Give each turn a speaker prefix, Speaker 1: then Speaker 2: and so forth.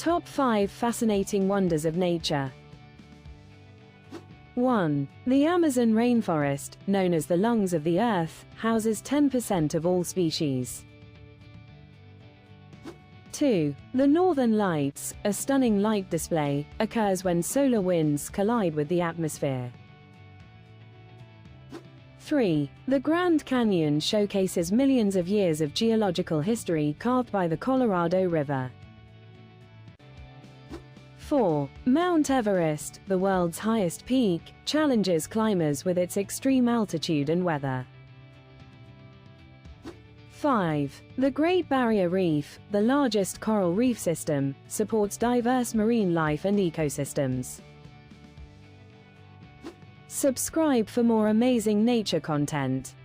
Speaker 1: Top 5 Fascinating Wonders of Nature. 1. The Amazon rainforest, known as the lungs of the Earth, houses 10% of all species. 2. The Northern Lights, a stunning light display, occurs when solar winds collide with the atmosphere. 3. The Grand Canyon showcases millions of years of geological history carved by the Colorado River. 4. Mount Everest, the world's highest peak, challenges climbers with its extreme altitude and weather. 5. The Great Barrier Reef, the largest coral reef system, supports diverse marine life and ecosystems. Subscribe for more amazing nature content.